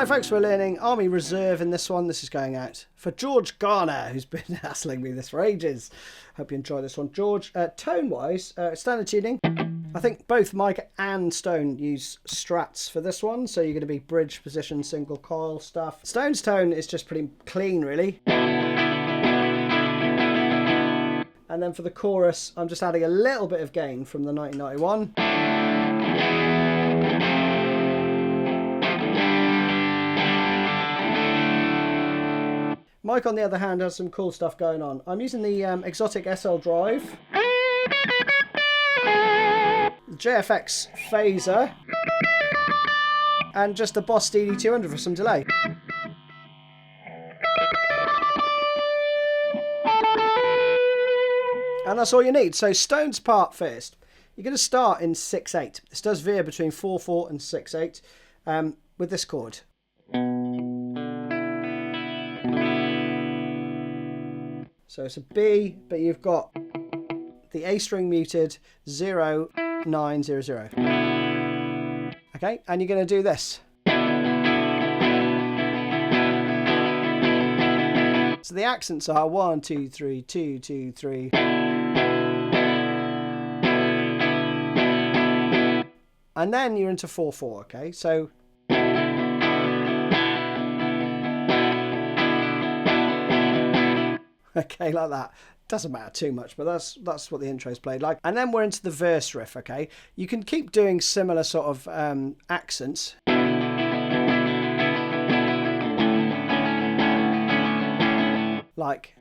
Hello folks, we're learning Army Reserve in this one. This is going out for George Garner, who's been hassling me this for ages. Hope you enjoy this one. George, tone-wise, standard tuning. I think both Mike and Stone use strats for this one, so you're going to be bridge position, single coil stuff. Stone's tone is just pretty clean, really. And then for the chorus, I'm just adding a little bit of gain from the 1991. Mike, on the other hand, has some cool stuff going on. I'm using the Exotic SL Drive, the JFX Phaser, and just a Boss DD200 for some delay. And that's all you need. So Stone's part first. You're going to start in 6/8. This does veer between 4/4 and 6/8 with this chord. So it's a B, but you've got the A string muted 0, 9, 0, 0. Okay, and you're going to do this. So the accents are 1, 2, 3, 2, 2, 3. And then you're into 4/4, okay? So okay, like that. Doesn't matter too much, but that's what the intro's played like. And then we're into the verse riff, okay? You can keep doing similar sort of accents. Like.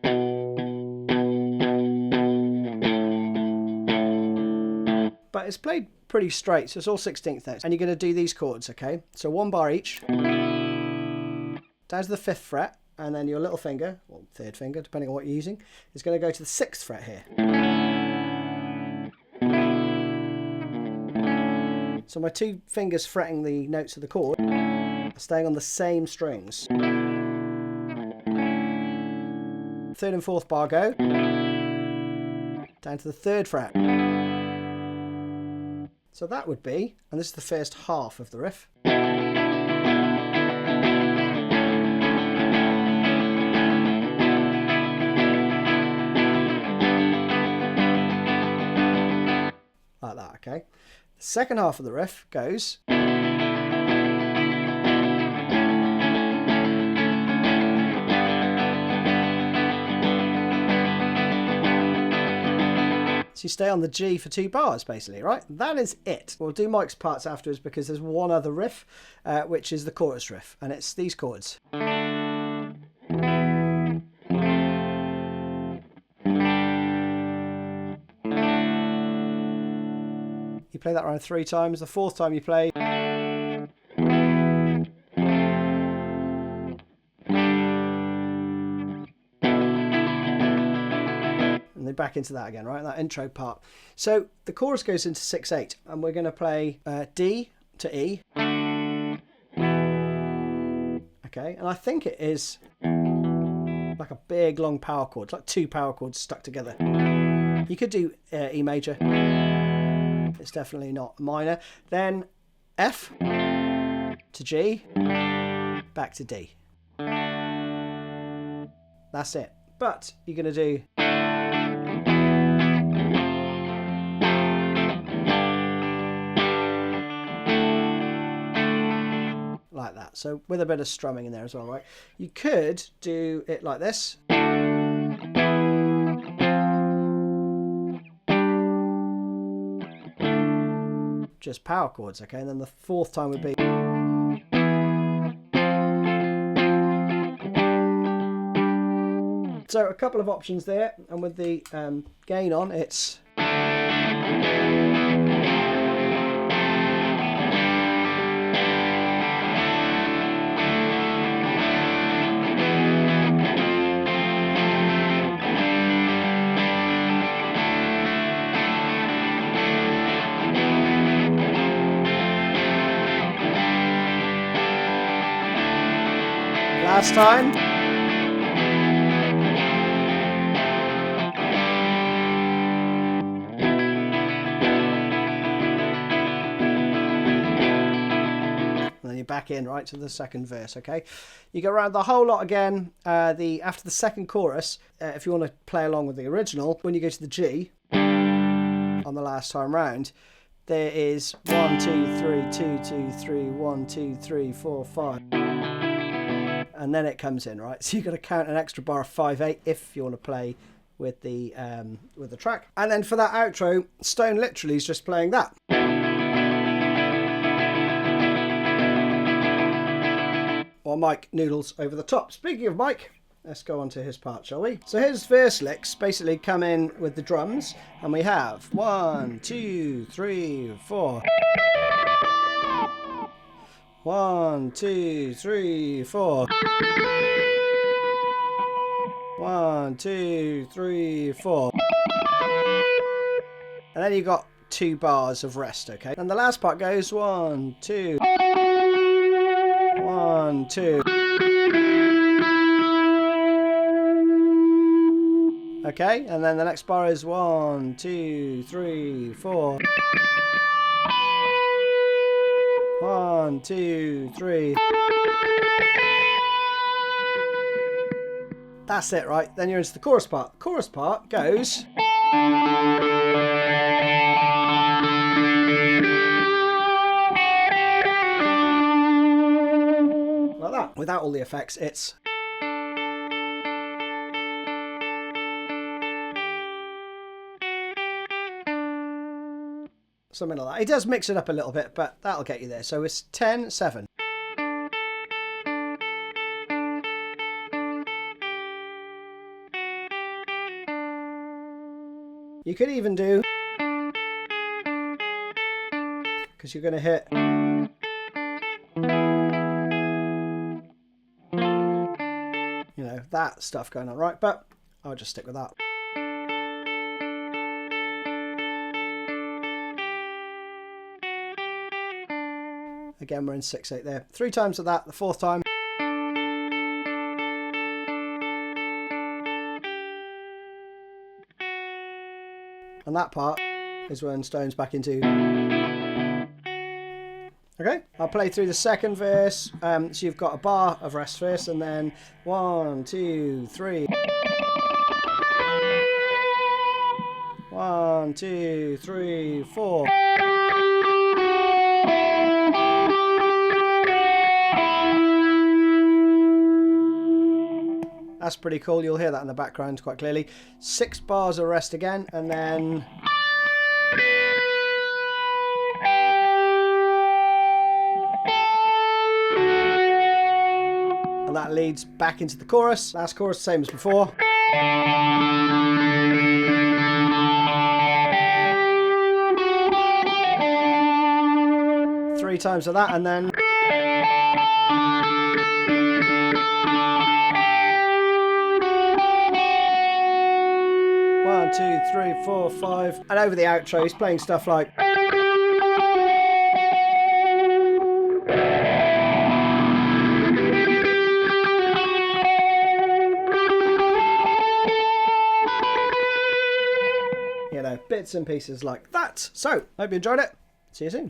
But it's played pretty straight, so it's all 16th notes. And you're going to do these chords, okay? So 1 bar each. Down to the 5th fret. And then your little finger, or 3rd finger, depending on what you're using, is going to go to the 6th fret here. So my 2 fingers fretting the notes of the chord are staying on the same strings. 3rd and 4th bar go. Down to the 3rd fret. So that would be, and this is the first half of the riff. Like that, okay? The second half of the riff goes. So you stay on the G for 2 bars, basically, right? That is it. We'll do Mike's parts afterwards because there's one other riff, which is the chorus riff, and it's these chords. You play that around 3 times. The 4th time you play. And then back into that again, right? That intro part. So the chorus goes into 6/8, and we're going to play D to E. Okay, and I think it is like a big long power chord. It's like 2 power chords stuck together. You could do E major. It's definitely not minor. Then F to G, back to D. That's it. But you're going to do like that. So with a bit of strumming in there as well, right? You could do it like this. Just power chords, okay? And then the 4th time would be. So a couple of options there, and with the gain on, it's. Last time. back in, right, to the second verse, okay? You go around the whole lot again. After the second chorus, if you want to play along with the original, when you go to the G on the last time round, there is 1, 2, 3, 2, 2, 3, 1, 2, 3, 4, 5. And then it comes in, right? So you've got to count an extra bar of 5/8 if you want to play with the track. And then for that outro, Stone literally is just playing that. Or Mike noodles over the top. Speaking of Mike, let's go on to his part, shall we? So his verse licks basically come in with the drums, and we have 1, 2, 3, 4. 1, 2, 3, 4. 1, 2, 3, 4. And then you got 2 bars of rest, okay? And the last part goes 1, 2. 1, 2. Okay, and then the next bar is 1, 2, 3, 4. 1, 2, 3. That's it, right? Then you're into the chorus part. The chorus part goes... like that. Without all the effects, it's... something like that. It does mix it up a little bit, but that'll get you there. So it's 10-7. You could even do... because you're going to hit... you know, that stuff going on, right? But I'll just stick with that. Again, we're in 6/8 there. 3 times of that, the 4th time. And that part is when Stone's back into... okay, I'll play through the second verse. So you've got a bar of rest first, and then 1, 2, 3. 1, 2, 3, 4. That's pretty cool. You'll hear that in the background quite clearly. 6 bars of rest again, and then... and that leads back into the chorus. Last chorus, same as before. 3 times of that, and then... 1, 2, 3, 4, 5. And over the outro, he's playing stuff like... you know, bits and pieces like that. So, hope you enjoyed it. See you soon.